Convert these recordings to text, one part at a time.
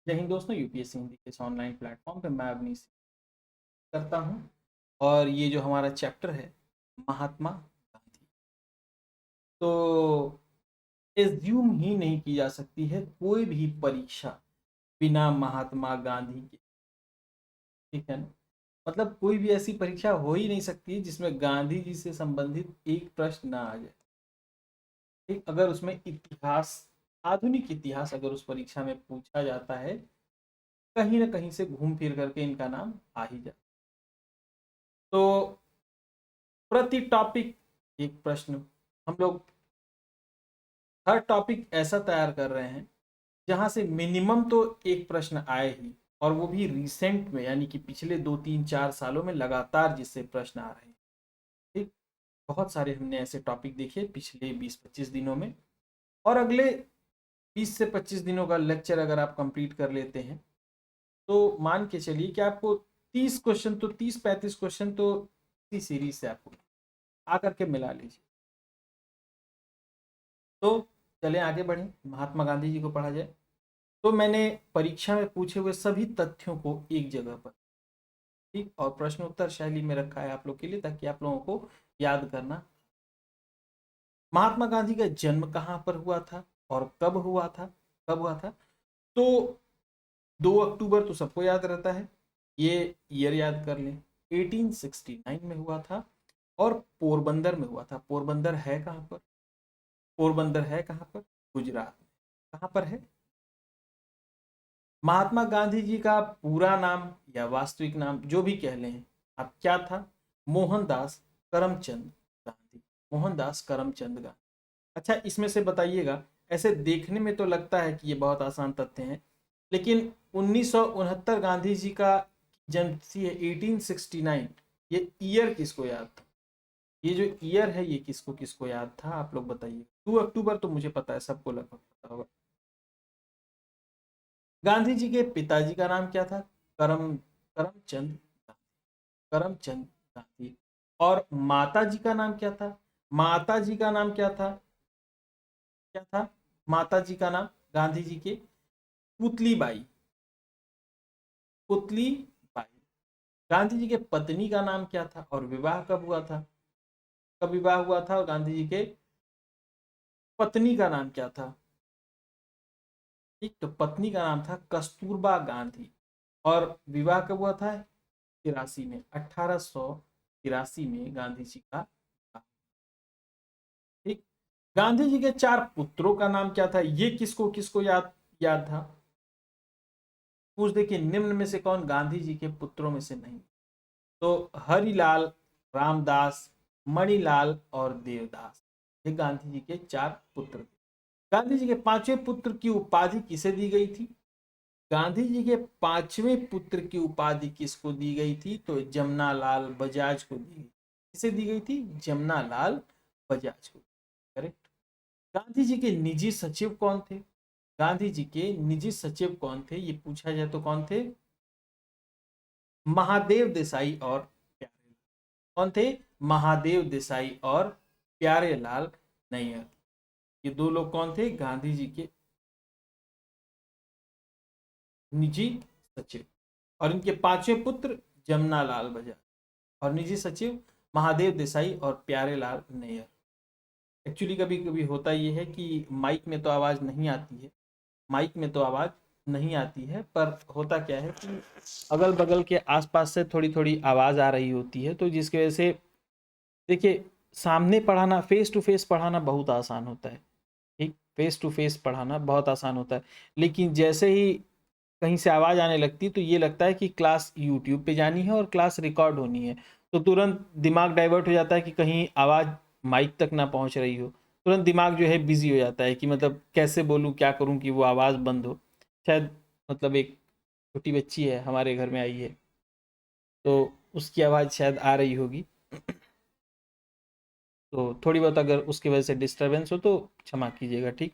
जय हिंद दोस्तों, यूपीएससी हिंदी के इस ऑनलाइन प्लेटफॉर्म पे मैं अपनी करता हूँ। और ये जो हमारा चैप्टर है महात्मा गांधी, तो एज्यूम ही नहीं की जा सकती है कोई भी परीक्षा बिना महात्मा गांधी के। ठीक है ना? मतलब कोई भी ऐसी परीक्षा हो ही नहीं सकती जिसमें गांधी जी से संबंधित एक प्रश्न ना आ जाए। ठीक, अगर उसमें इतिहास, आधुनिक इतिहास अगर उस परीक्षा में पूछा जाता है, कहीं ना कहीं से घूम फिर करके इनका नाम आ ही जाता। तो प्रति टॉपिक एक प्रश्न, हम लोग हर टॉपिक ऐसा तैयार कर रहे हैं जहां से मिनिमम तो एक प्रश्न आए ही, और वो भी रिसेंट में, यानी कि पिछले 2 3 4 सालों में लगातार जिससे प्रश्न आ रहे हैं। ठीक, बहुत सारे हमने ऐसे टॉपिक देखे पिछले 20 25 दिनों में, और अगले 20 से 25 दिनों का लेक्चर अगर आप कंप्लीट कर लेते हैं तो मान के चलिए कि आपको 30 क्वेश्चन, तो 30 35 क्वेश्चन तो इसी सीरीज से आपको आकर के मिला लीजिए। तो चलें आगे बढ़ें, महात्मा गांधी जी को पढ़ा जाए। तो मैंने परीक्षा में पूछे हुए सभी तथ्यों को एक जगह पर, ठीक, और प्रश्नोत्तर शैली में रखा है आप लोग के लिए, ताकि आप लोगों को याद करना। महात्मा गांधी का जन्म कहाँ पर हुआ था और कब हुआ था? कब हुआ था? तो 2 अक्टूबर तो सबको याद रहता है, ये ईयर याद कर लें। 1869 में हुआ था, और पोरबंदर में हुआ था। पोरबंदर है कहाँ पर? पोरबंदर है कहाँ पर? गुजरात में। कहाँ पर है? महात्मा गांधी जी का पूरा नाम या वास्तविक नाम जो भी कह लें आप, क्या था? मोहनदास करमचंद गांधी। मोहनदास करमचंद गांधी। अच्छा, इसमें से बताइएगा, ऐसे देखने में तो लगता है कि ये बहुत आसान तथ्य हैं, लेकिन 1969 गांधी जी का जन्म तिथि है 1869, ये ईयर किसको याद था? ये जो ईयर है ये किसको किसको याद था, आप लोग बताइए। 2 अक्टूबर तो मुझे पता है, सबको लगभग पता होगा। गांधी जी के पिताजी का नाम क्या था? करमचंद गांधी। करमचंद गांधी। और माता जी का नाम क्या था? माता जी का नाम क्या था? क्या था माता जी का नाम गांधी जी के? पुतली बाई। पुतली बाई। गांधी जी के पत्नी का नाम क्या था और विवाह कब हुआ था? कब विवाह हुआ था और गांधी जी के पत्नी का नाम क्या था? ठीक, तो पत्नी का नाम था कस्तूरबा गांधी, और विवाह कब हुआ था? 83 में, 1883 में गांधी जी का। ठीक, गांधी जी के 4 पुत्रों का नाम क्या था? ये किसको किसको याद याद था? पूछ देखिए, निम्न में से कौन गांधी जी के पुत्रों में से नहीं? तो हरिलाल, रामदास, मणिलाल और देवदास, ये गांधी जी के 4 पुत्र थे। गांधी जी के 5वें पुत्र की उपाधि किसे दी गई थी? गांधी जी के 5वें पुत्र की उपाधि किसको दी गई थी? तो जमनालाल बजाज को दी गई। किसे दी गई थी? जमनालाल बजाज को। करेक्ट। गांधी जी के निजी सचिव कौन थे? गांधी जी के निजी सचिव कौन थे, ये पूछा जाए तो कौन थे? महादेव देसाई और प्यारे। कौन थे? महादेव देसाई और प्यारेलाल नैयर। ये 2 लोग कौन थे? गांधी जी के निजी सचिव। और इनके 5वें पुत्र जमनालाल बजाज, और निजी सचिव महादेव देसाई और प्यारेलाल नैयर। एक्चुअली कभी कभी होता ये है कि माइक में तो आवाज़ नहीं आती है, माइक में तो आवाज़ नहीं आती है, पर होता क्या है कि अगल बगल के आसपास से थोड़ी थोड़ी आवाज़ आ रही होती है, तो जिसकी वजह से देखिए, सामने पढ़ाना, फेस टू फेस पढ़ाना बहुत आसान होता है। ठीक, फेस टू फेस पढ़ाना बहुत आसान होता है, लेकिन जैसे ही कहीं से आवाज़ आने लगती तो ये लगता है कि क्लास यूट्यूब पे जानी है और क्लास रिकॉर्ड होनी है, तो तुरंत दिमाग डाइवर्ट हो जाता है कि कहीं आवाज़ माइक तक ना पहुंच रही हो। तुरंत दिमाग जो है बिजी हो जाता है कि मतलब कैसे बोलूं, क्या करूं कि वो आवाज़ बंद हो। शायद, मतलब एक छोटी बच्ची है हमारे घर में आई है, तो उसकी आवाज़ शायद आ रही होगी। तो थोड़ी बहुत अगर उसकी वजह से डिस्टरबेंस हो तो क्षमा कीजिएगा। ठीक,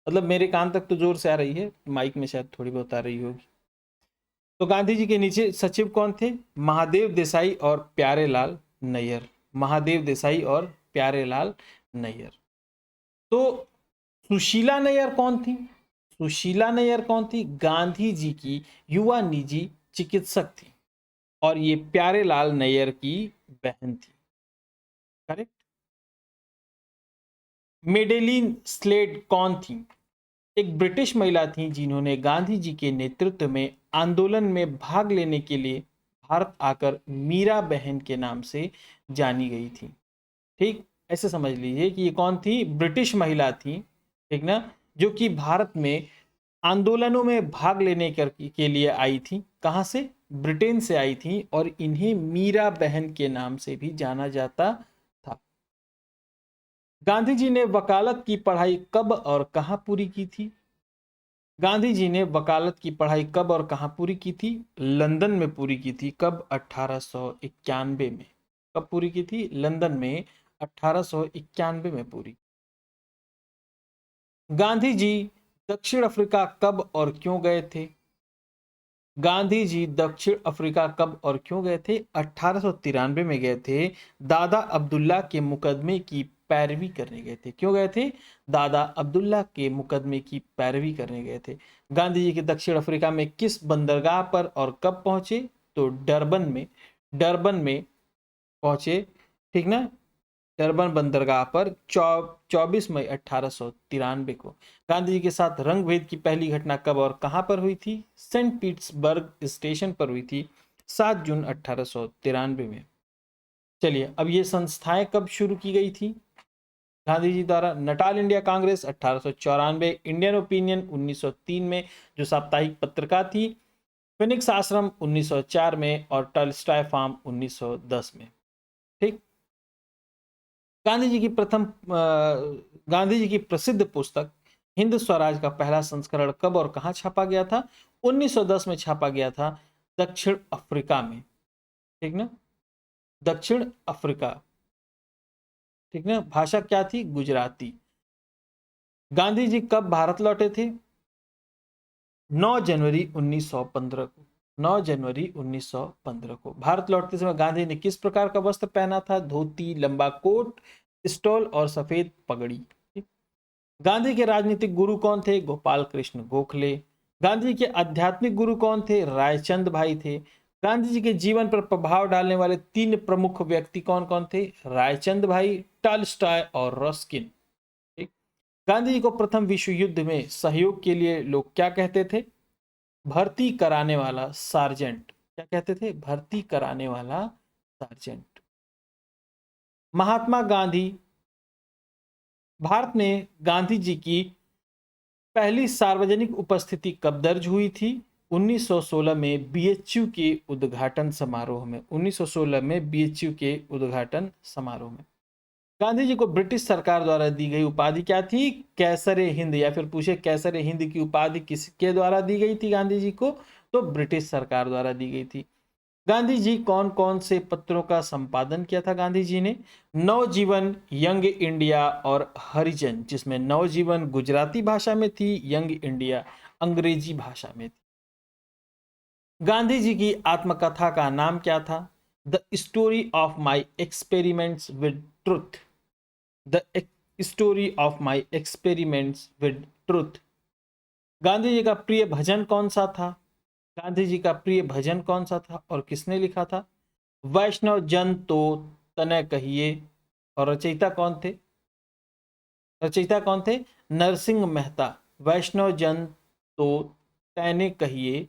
मतलब मेरे कान तक तो जोर से आ रही है, माइक में शायद थोड़ी बहुत आ रही होगी। तो गांधी जी के नीचे सचिव कौन थे? महादेव देसाई और प्यारेलाल नैयर। महादेव देसाई और प्यारेलाल नैयर। तो सुशीला नैयर कौन थी? सुशीला नैयर कौन थी? गांधी जी की युवा निजी चिकित्सक थी और ये प्यारेलाल नैयर की बहन थी। करेक्ट। मेडेलिन स्लेड कौन थी? एक ब्रिटिश महिला थी जिन्होंने गांधी जी के नेतृत्व में आंदोलन में भाग लेने के लिए भारत आकर मीरा बहन के नाम से जानी गई थी। ठीक, ऐसे समझ लीजिए कि ये कौन थी? ब्रिटिश महिला थी, ठीक ना, जो कि भारत में आंदोलनों में भाग लेने के लिए आई थी। कहां से? ब्रिटेन से आई थी और इन्हें मीरा बहन के नाम से भी जाना जाता था। गांधी जी ने वकालत की पढ़ाई कब और कहां पूरी की थी? गांधी जी ने वकालत की पढ़ाई कब और कहां पूरी की थी? लंदन में पूरी की थी। कब? 1891 में। कब पूरी की थी? लंदन में 1891 में पूरी। गांधी जी दक्षिण अफ्रीका कब और क्यों गए थे? गांधी जी दक्षिण अफ्रीका कब और क्यों गए थे? 1893 में गए थे। दादा अब्दुल्ला के मुकदमे की पैरवी करने गए थे। क्यों गए थे? दादा अब्दुल्ला के मुकदमे की पैरवी करने गए थे। गांधी जी के दक्षिण अफ्रीका में किस बंदरगाह पर और कब पहुंचे? तो डरबन में पहुंचे, ठीक ना, डरबन बंदरगाह पर 24 मई 1893 को। गांधी जी के साथ रंगभेद की पहली घटना कब और कहां पर हुई थी? सेंट पीटर्सबर्ग स्टेशन पर हुई थी 7 जून 1893 में। चलिए, अब ये संस्थाएं कब शुरू की गई थी गांधी जी द्वारा? Natal India Congress 1894, Indian opinion 1903 में जो साप्ताहिक पत्रिका थी, फिनिक्स आश्रम 1904 में और टॉलस्टॉय फार्म 1910 में। ठीक। गांधी जी की गांधी जी की प्रसिद्ध पुस्तक हिंद स्वराज का पहला संस्करण कब और कहां छापा गया था? 1910 में छापा गया था, दक्षिण अफ्रीका में। ठीक ना, दक्षिण अफ्रीका। ठीक ना, भाषा क्या थी? गुजराती। गांधी जी कब भारत लौटे थे? 9 जनवरी 1915 को। 9 जनवरी 1915 को भारत लौटते समय गांधी ने किस प्रकार का वस्त्र पहना था? धोती, लंबा कोट, स्टोल और सफेद पगड़ी। गांधी के राजनीतिक गुरु कौन थे? गोपाल कृष्ण गोखले। गांधी के आध्यात्मिक गुरु कौन थे? रायचंद भाई थे। गांधी जी के जीवन पर प्रभाव डालने वाले 3 प्रमुख व्यक्ति कौन कौन थे? रायचंद भाई, टॉलस्टॉय और रस्किन। गांधी जी को प्रथम विश्व युद्ध में सहयोग के लिए लोग क्या कहते थे? भर्ती कराने वाला सार्जेंट। क्या कहते थे? भर्ती कराने वाला सार्जेंट। महात्मा गांधी, भारत में गांधी जी की पहली सार्वजनिक उपस्थिति कब दर्ज हुई थी? 1916 में बीएचयू के उद्घाटन समारोह में। 1916 में बीएचयू के उद्घाटन समारोह में। गांधी जी को ब्रिटिश सरकार द्वारा दी गई उपाधि क्या थी? कैसरे हिंद। या फिर पूछे कैसरे हिंद की उपाधि किसके द्वारा दी गई थी गांधी जी को? तो ब्रिटिश सरकार द्वारा दी गई थी। गांधी जी कौन कौन से पत्रों का संपादन किया था गांधी जी ने? नवजीवन, यंग इंडिया और हरिजन, जिसमें नवजीवन गुजराती भाषा में थी, यंग इंडिया अंग्रेजी भाषा में थी। गांधी जी की आत्मकथा का नाम क्या था? The story of my experiments with truth. The story of my experiments with truth. Gandhi ji का प्रिय भजन कौन सा था? गांधी जी का प्रिय भजन कौन सा था और किसने लिखा था? वैष्णव जन तो तने कहिए। और रचयिता कौन थे? रचयिता कौन थे? नरसिंह मेहता। वैष्णव जन तो तैने कहिए,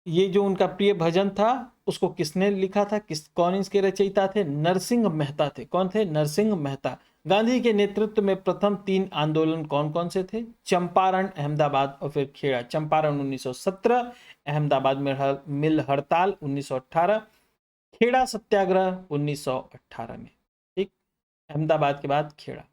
ये जो उनका प्रिय भजन था उसको किसने लिखा था? कौन इसके रचयिता थे? नरसिंह मेहता थे। कौन थे? नरसिंह मेहता। गांधी के नेतृत्व में प्रथम 3 आंदोलन कौन कौन से थे? चंपारण, अहमदाबाद और फिर खेड़ा। चंपारण 1917, अहमदाबाद में मिल हड़ताल 1918, खेड़ा सत्याग्रह 1918 में। ठीक, अहमदाबाद के बाद खेड़ा।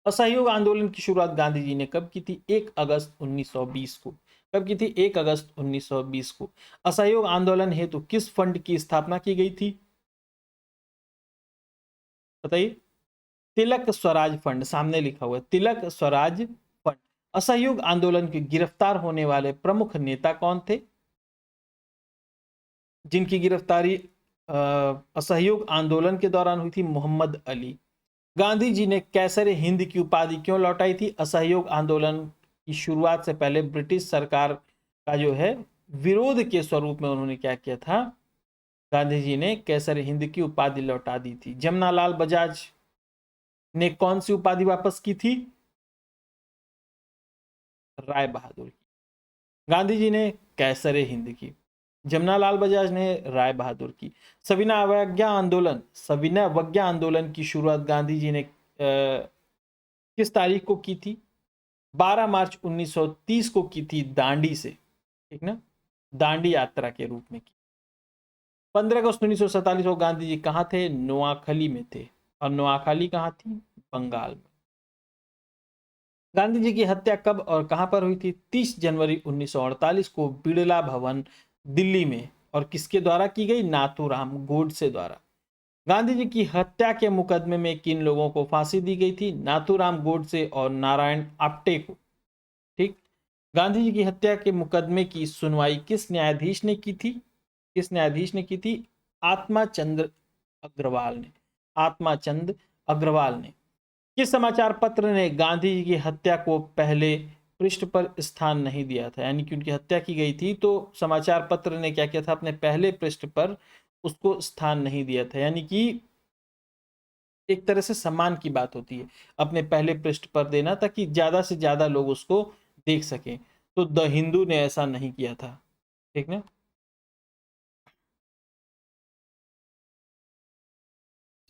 असहयोग आंदोलन की शुरुआत गांधी जी ने कब की थी? 1 अगस्त 1920 को। कब की थी? 1 अगस्त 1920 को। असहयोग आंदोलन हेतु किस फंड की स्थापना की गई थी? बताइए। तिलक स्वराज फंड, सामने लिखा हुआ है तिलक स्वराज फंड। असहयोग आंदोलन के गिरफ्तार होने वाले प्रमुख नेता कौन थे? जिनकी गिरफ्तारी असहयोग आंदोलन के दौरान हुई थी? मोहम्मद अली। गांधी जी ने कैसर हिंद की उपाधि क्यों लौटाई थी? असहयोग आंदोलन की शुरुआत से पहले ब्रिटिश सरकार का जो है विरोध के स्वरूप में उन्होंने क्या किया था? गांधी जी ने कैसर हिंद की उपाधि लौटा दी थी। जमनालाल बजाज ने कौन सी उपाधि वापस की थी? राय बहादुर की। गांधी जी ने कैसर हिंद की, जमनालाल बजाज ने राय बहादुर की। सविनय अवज्ञा आंदोलन, सविनय अवज्ञा आंदोलन की शुरुआत गांधी जी ने किस तारीख को की थी? 12 मार्च 1930 को की थी, दांडी से, ठीक ना, दांडी यात्रा के रूप में की। 15 अगस्त 1947 को गांधी जी कहां थे? नोआखली में थे। और नोआखली कहां थी? बंगाल में। गांधी जी की हत्या कब और कहां पर हुई थी? 30 जनवरी 1948 को बिड़ला भवन, दिल्ली में। और किसके द्वारा की गई? नाथूराम गोडसे द्वारा। गांधी जी की हत्या के मुकदमे में किन लोगों को फांसी दी गई थी? नाथूराम गोडसे और नारायण आप्टे को। ठीक। गांधी जी की हत्या के मुकदमे की सुनवाई किस न्यायाधीश ने की थी? किस न्यायाधीश ने की थी? आत्माचंद्र अग्रवाल ने। आत्माचंद अग्रवाल ने। किस समाचार पत्र ने गांधी जी की हत्या को पहले पृष्ठ पर स्थान नहीं दिया था? यानी कि उनकी हत्या की गई थी तो समाचार पत्र ने क्या किया था? अपने पहले पृष्ठ पर उसको स्थान नहीं दिया था। यानी कि एक तरह से सम्मान की बात होती है अपने पहले पृष्ठ पर देना, ताकि ज्यादा से ज्यादा लोग उसको देख सकें। तो द हिंदू ने ऐसा नहीं किया था, ठीक ना।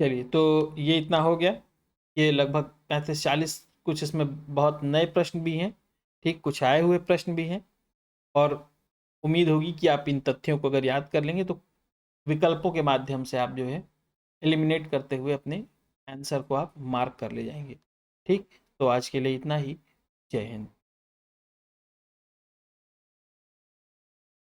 चलिए, तो ये इतना हो गया। ये लगभग 35-40 कुछ इसमें बहुत नए प्रश्न भी हैं, ठीक, कुछ आए हुए प्रश्न भी हैं। और उम्मीद होगी कि आप इन तथ्यों को अगर याद कर लेंगे तो विकल्पों के माध्यम से आप जो है एलिमिनेट करते हुए अपने आंसर को आप मार्क कर ले जाएंगे। ठीक, तो आज के लिए इतना ही। जय हिंद।